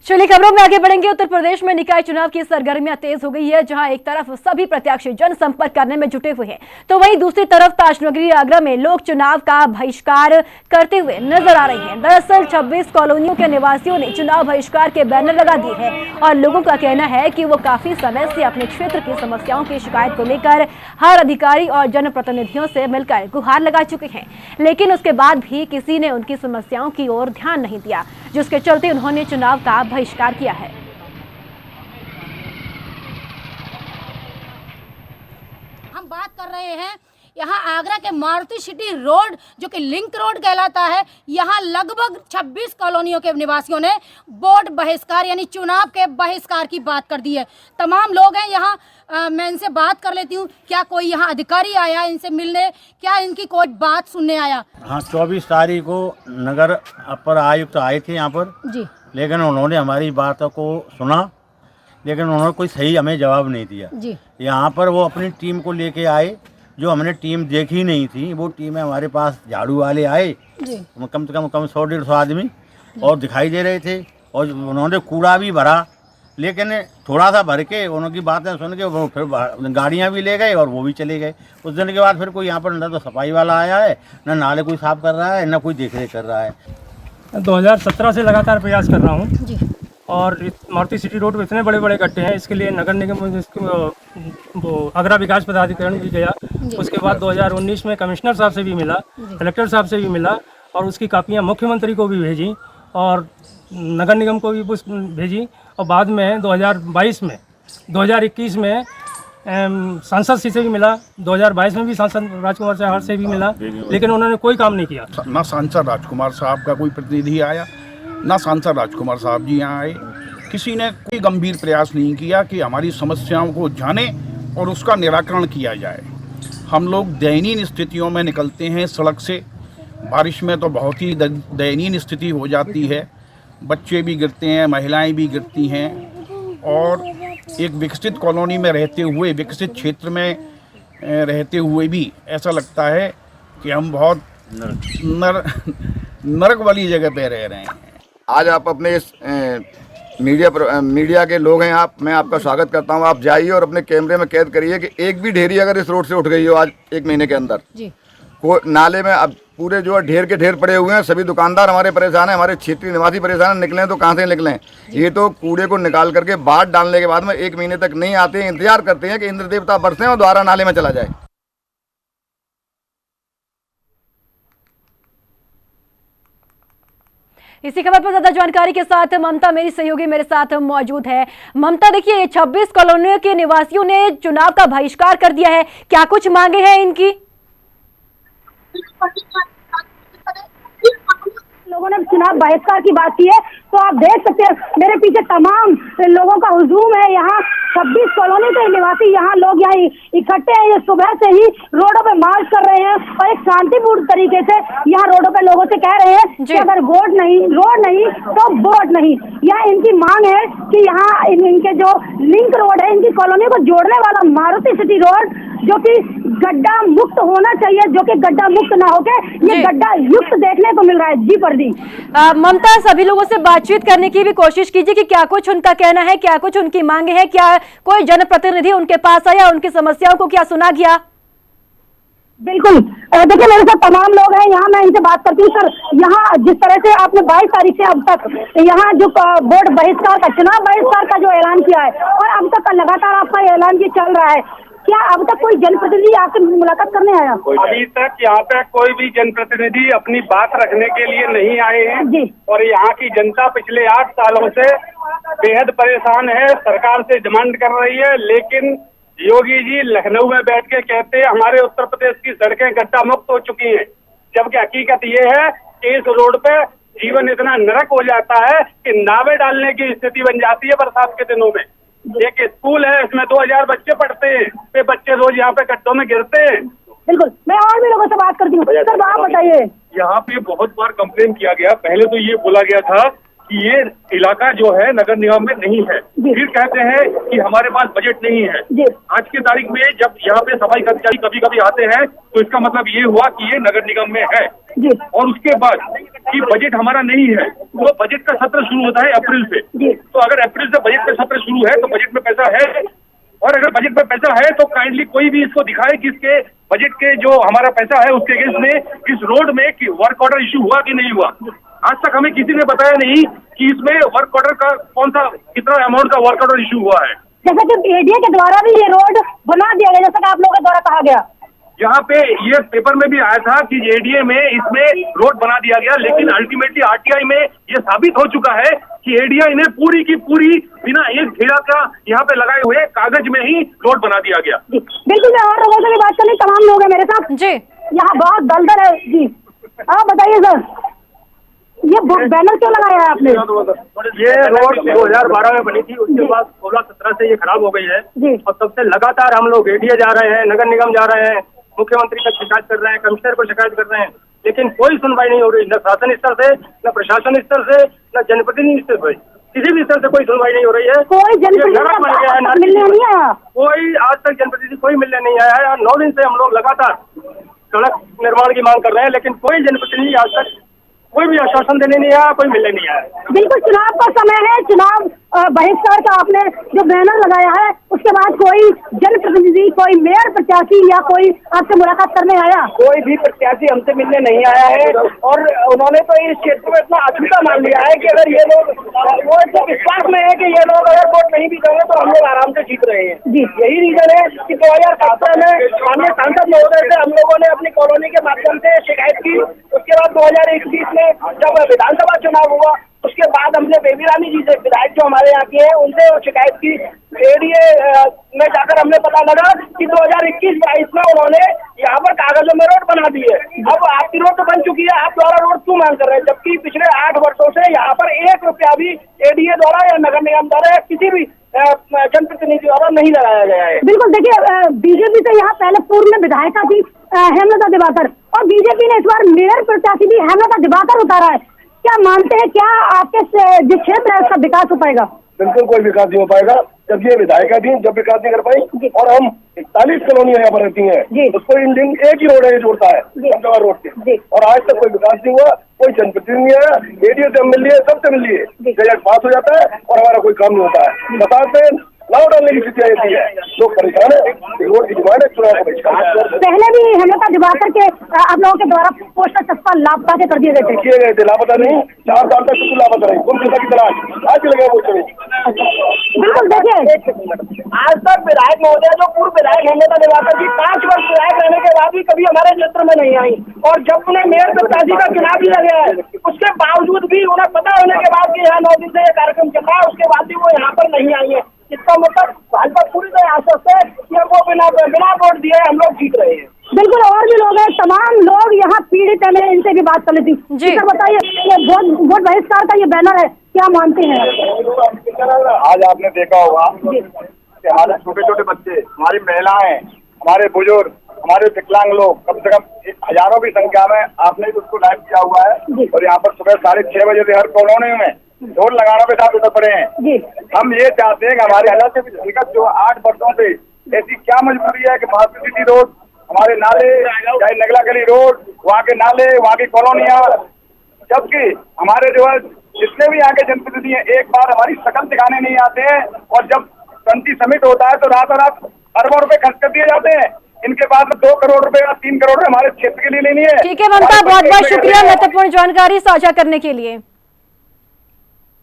चलिए खबरों में आगे बढ़ेंगे। उत्तर प्रदेश में निकाय चुनाव की सरगर्मियां तेज हो गई है, जहां एक तरफ सभी प्रत्याशी जनसंपर्क करने में जुटे हुए हैं, तो वहीं दूसरी तरफ ताजनगरी आगरा में लोग चुनाव का बहिष्कार करते हुए नजर आ रहे हैं। दरअसल 26 कॉलोनियों के निवासियों ने चुनाव बहिष्कार के बैनर लगा दिए हैं और लोगों का कहना है कि वो काफी समय से अपने क्षेत्र की समस्याओं की शिकायत को लेकर हर अधिकारी और जनप्रतिनिधियों से मिलकर गुहार लगा चुके हैं, लेकिन उसके बाद भी किसी ने उनकी समस्याओं की ओर ध्यान नहीं दिया, जिसके चलते उन्होंने चुनाव का बहिष्कार किया है। हम बात कर रहे हैं यहाँ आगरा के मारुति सिटी रोड जो कि लिंक रोड कहलाता है, यहाँ लगभग 26 कॉलोनियों के निवासियों ने वोट बहिष्कार यानी चुनाव के बहिष्कार की बात कर दी है। तमाम लोग हैं यहाँ, मैं इनसे बात कर लेती हूँ। क्या कोई यहाँ अधिकारी आया इनसे मिलने, क्या इनकी कोई बात सुनने आया? हाँ, 24 तारीख को नगर अपर आयुक्त आए थे यहाँ पर जी, लेकिन उन्होंने हमारी बातों को सुना, लेकिन उन्होंने कोई सही हमें जवाब नहीं दिया जी। यहाँ पर वो अपनी टीम को लेके आए, जो हमने टीम देखी नहीं थी, वो टीम है हमारे पास झाड़ू वाले आए जी। कम से कम 100-150 आदमी और दिखाई दे रहे थे, और उन्होंने कूड़ा भी भरा, लेकिन थोड़ा सा भर के उनकी बातें सुन के वो फिर गाड़ियाँ भी ले गए और वो भी चले गए। उस दिन के बाद फिर कोई यहाँ पर न तो सफाई वाला आया है, न नाले कोई साफ कर रहा है, न कोई देख रेख कर रहा है। 2017 से लगातार प्रयास कर रहा हूँ और मारुति सिटी रोड पे इतने बड़े बड़े गड्ढे हैं, इसके लिए नगर निगम वो आगरा विकास पदाधिकरण भी गया। उसके बाद 2019 में कमिश्नर साहब से भी मिला, कलेक्टर साहब से भी मिला, और उसकी कापियाँ मुख्यमंत्री को भी भेजी और नगर निगम को भी भेजी, और बाद में 2021 में सांसद से भी मिला, 2022 में भी सांसद राजकुमार साहब से भी मिला, लेकिन उन्होंने कोई काम नहीं किया। ना सांसद राजकुमार साहब का कोई प्रतिनिधि आया, ना सांसद राजकुमार साहब जी यहाँ आए। किसी ने कोई गंभीर प्रयास नहीं किया कि हमारी समस्याओं को जाने और उसका निराकरण किया जाए। हम लोग दयनीय स्थितियों में निकलते हैं सड़क से, बारिश में तो बहुत ही दयनीय स्थिति हो जाती है, बच्चे भी गिरते हैं, महिलाएं भी गिरती हैं, और एक विकसित कॉलोनी में रहते हुए, विकसित क्षेत्र में रहते हुए भी ऐसा लगता है कि हम बहुत नरक वाली जगह पे रह रहे हैं। आज आप अपने इस मीडिया के लोग हैं, मैं आपका स्वागत करता हूं। आप जाइए और अपने कैमरे में कैद करिए कि एक भी ढेरी अगर इस रोड से उठ गई हो आज 1 महीने के अंदर जी, नाले में अब पूरे जो है ढेर के ढेर पड़े हुए हैं। सभी दुकानदार हमारे परेशान हैं, हमारे क्षेत्रीय निवासी परेशान हैं। निकलें तो कहाँ से निकलें? ये तो कूड़े को निकाल करके बाढ़ डालने के बाद में 1 महीने तक नहीं आते हैं, इंतजार करते हैं कि इंद्र देवता बरसें और दोबारा नाले में चला जाए। इसी खबर पर ज्यादा जानकारी के साथ ममता मेरी सहयोगी मेरे साथ मौजूद है। ममता, देखिए 26 कॉलोनियों के निवासियों ने चुनाव का बहिष्कार कर दिया है, क्या कुछ मांगे हैं इनकी? लोगों ने चुनाव बहिष्कार की बात की है, तो आप देख सकते हैं मेरे पीछे तमाम लोगों का हुजूम है। यहाँ 26 कॉलोनी के निवासी यहाँ लोग यहाँ इकट्ठे हैं, ये सुबह से ही रोडों पे मार्च कर रहे हैं और एक शांतिपूर्ण तरीके से यहाँ रोडों पे लोगों से कह रहे हैं कि अगर रोड नहीं तो वोट नहीं। यह इनकी मांग है कि यहाँ इनके जो लिंक रोड है, इनकी कॉलोनी को जोड़ने वाला मारुति सिटी रोड जो कि गड्ढा मुक्त होना चाहिए, जो कि गड्ढा मुक्त ना होके ये गड्ढा युक्त देखने को मिल रहा है। जी प्रदीप। ममता, सभी लोगों से बातचीत करने की भी कोशिश कीजिए कि क्या कुछ उनका कहना है, क्या कुछ उनकी मांगे हैं, क्या कोई जनप्रतिनिधि उनके पास आया, उनकी समस्याओं को क्या सुना गया? बिल्कुल, देखिए मेरे साथ तमाम लोग हैं यहाँ, मैं इनसे बात करती हूँ। सर, यहाँ जिस तरह से आपने 22 तारीख से अब तक यहाँ जो वोट बहिष्कार का, चुनाव बहिष्कार का जो ऐलान किया है और अब तक लगातार आपका ऐलान ये चल रहा है, क्या अब तक कोई जनप्रतिनिधि आपसे मुलाकात करने आया? अभी तक यहाँ पे कोई भी जनप्रतिनिधि अपनी बात रखने के लिए नहीं आए हैं जी। और यहाँ की जनता पिछले 8 सालों से बेहद परेशान है, सरकार से डिमांड कर रही है, लेकिन योगी जी लखनऊ में बैठ के कहते हैं हमारे उत्तर प्रदेश की सड़कें गड्ढा मुक्त हो चुकी हैं, जबकि हकीकत ये है कि इस रोड पे जीवन इतना नरक हो जाता है कि नावे डालने की स्थिति बन जाती है बरसात के दिनों में। एक स्कूल है, इसमें 2000 बच्चे पढ़ते हैं, वे बच्चे रोज यहाँ पे गड्ढों में गिरते हैं। बिल्कुल, मैं और भी लोगों से बात करती हूँ। सर, आप बताइए। यहाँ पे बहुत बार कंप्लेन किया गया, पहले तो ये बोला गया था कि ये इलाका जो है नगर निगम में नहीं है, फिर कहते हैं कि हमारे पास बजट नहीं है। आज की तारीख में जब यहाँ पे सफाई कर्मचारी कभी कभी आते हैं तो इसका मतलब ये हुआ कि ये नगर निगम में है। और उसके बाद कि बजट हमारा नहीं है, तो बजट का सत्र शुरू होता है अप्रैल से। तो अगर अप्रैल से बजट का सत्र शुरू है तो बजट में पैसा है, और अगर बजट में पैसा है तो काइंडली कोई भी इसको दिखाए कि इसके बजट के जो हमारा पैसा है उसके अगेंस्ट में इस रोड में कि वर्क ऑर्डर इशू हुआ कि नहीं हुआ। आज तक हमें किसी ने बताया नहीं कि इसमें वर्क ऑर्डर का कौन सा कितना अमाउंट का वर्क ऑर्डर इशू हुआ है। जैसे कि एडीए के द्वारा भी ये रोड बना दिया गया, जैसा कि आप लोगों के द्वारा कहा गया। यहाँ पे ये पेपर में भी आया था कि एडीए में इसमें रोड बना दिया गया, लेकिन अल्टीमेटली आरटीआई में ये साबित हो चुका है कि एडीए ने पूरी की पूरी बिना एक घेरा का यहाँ पे लगाए हुए कागज में ही रोड बना दिया गया। बिल्कुल, मैं और लोगों से भी बात करनी, तमाम लोग हैं मेरे साथ जी। यहाँ बहुत दलदल है जी। आप बताइए सर, ये बैनर क्यों लगाया है आपने? ये रोड 2012 में बनी थी, उसके बाद 16-17 से ये खराब हो गई है और तब से लगातार हम लोग एडीए जा रहे हैं, नगर निगम जा रहे हैं, मुख्यमंत्री तक शिकायत कर रहे हैं, कमिश्नर को शिकायत कर रहे हैं, लेकिन कोई सुनवाई नहीं हो रही, न शासन स्तर से, न प्रशासन स्तर से, न जनप्रतिनिधि स्तर से, किसी भी स्तर से कोई सुनवाई नहीं हो रही है। कोई जनप्रतिनिधि मिलने नहीं आया, कोई आज तक जनप्रतिनिधि कोई मिलने नहीं आया है। 9 दिन से हम लोग लगातार सड़क निर्माण की मांग कर रहे हैं, लेकिन कोई जनप्रतिनिधि आज तक कोई भी आश्वासन देने नहीं आया, कोई मिलने नहीं आया। बिल्कुल, चुनाव का समय है, चुनाव बहिष्कार का आपने जो बैनर लगाया है, उसके बाद कोई जनप्रतिनिधि, कोई मेयर प्रत्याशी या कोई आपसे मुलाकात करने आया? कोई भी प्रत्याशी हमसे मिलने नहीं आया है, और उन्होंने तो इस क्षेत्र में इतना अछूता मान लिया है कि अगर ये लोग, वो इतना विश्वास में है कि ये लोग अगर वोट नहीं भी देंगे तो हम लोग आराम से जीत रहे हैं जी। यही रीजन है कि 2017 में माननीय सांसद महोदय से हम लोगों ने अपनी कॉलोनी के माध्यम से शिकायत की। उसके बाद 2021 में जब विधानसभा चुनाव हुआ, उसके बाद हमने बेबी रानी जी से, विधायक जो हमारे यहाँ के हैं, उनसे शिकायत की। एडीए में जाकर हमने पता लगा कि 2021-22 में उन्होंने यहाँ पर कागजों में रोड बना दी है। अब आपकी रोड तो बन चुकी है, आप द्वारा रोड क्यों मांग कर रहे हैं, जबकि पिछले 8 वर्षों से यहाँ पर 1 रुपया भी एडीए द्वारा या नगर निगम द्वारा या किसी भी जनप्रतिनिधि द्वारा नहीं लगाया गया है। बिल्कुल, देखिए बीजेपी से यहाँ पहले पूर्व में विधायिका थी हेमलता दिवाकर, और बीजेपी ने इस बार मेयर प्रत्याशी भी हेमलता दिवाकर उतारा है। क्या मानते हैं, क्या आपके जो क्षेत्र है उसका विकास हो पाएगा? बिल्कुल कोई विकास नहीं हो पाएगा जब ये विधायिका थी, जब विकास नहीं कर पाई। और हम 41 कॉलोनियां यहाँ पर रहती हैं, उसको इंडिंग एक ही रोड है, जोड़ता है अहमदाबाद रोड से, और आज तक कोई विकास नहीं हुआ, कोई जनप्रतिनिधि नहीं आया। एडीए से हम मिल लिए, सबसे मिल लिए, बजट पास हो जाता है और हमारा कोई काम नहीं होता है। बता दें लाभ डालने की स्थिति रहती है, लोग परेशान है, रोड की डिमांड है, चुनाव का बहिष्कार। पहले भी हेमलता दिवाकर के आप लोगों के द्वारा पोस्टर चस्पा लापता के कर दिए गए थे। लापता नहीं, 4 साल तक कुछ लापता नहीं, गुम की तलाश आज लगा वो चले। बिल्कुल, देखिए आज तक विधायक महोदय, जो पूर्व विधायक हेमलता दिवाकर जी 5 वर्ष विधायक रहने के बाद भी कभी हमारे क्षेत्र में नहीं आई, और जब उन्हें मेयर प्रत्याशी का चुनाव लिया गया है, उसके बावजूद भी उन्हें पता होने के बाद कि यहाँ 9 दिन से ये कार्यक्रम चल रहा है, उसके बाद भी वो यहाँ पर नहीं आई है। इसका मतलब भाजपा पूरी तरह आश्वस्त है कि वो बिना वोट दिए हम लोग जीत रहे हैं। बिल्कुल, और भी लोग हैं, तमाम लोग यहाँ पीड़ित है, मैं इनसे भी बात कर लेती हूँ। सर बताइए, ये वोट बहिष्कार का ये बैनर है, क्या मानते हैं? आज आपने देखा होगा कि हमारे छोटे छोटे बच्चे, हमारी महिलाएं, हमारे बुजुर्ग, हमारे विकलांग लोग, कम से कम हजारों की संख्या में आपने उसको लाइव किया हुआ है, और यहाँ पर सुबह 6:30 बजे से हर कॉलोनी में ढोल लगाना पे साथ उतर पड़े हैं। हम ये चाहते हैं कि हमारे हालात से विगत जो 8 वर्षों से ऐसी क्या मजबूरी है कि महात्मा सिटी रोड, हमारे नाले, चाहे नगला गली रोड, वहाँ के नाले, वहाँ की कॉलोनियाँ, जबकि हमारे जो है जितने भी यहाँ के जनप्रतिनिधि हैं, एक बार हमारी शकल दिखाने नहीं आते हैं, और जब पंची समिट होता है तो रात अरबों रुपए खर्च कर दिए जाते हैं। इनके पास 2 करोड़ रुपए या 3 करोड़ रुपए हमारे क्षेत्र के लिए लेनी है। ठीक है ममता, बहुत बहुत शुक्रिया महत्वपूर्ण जानकारी साझा करने के लिए।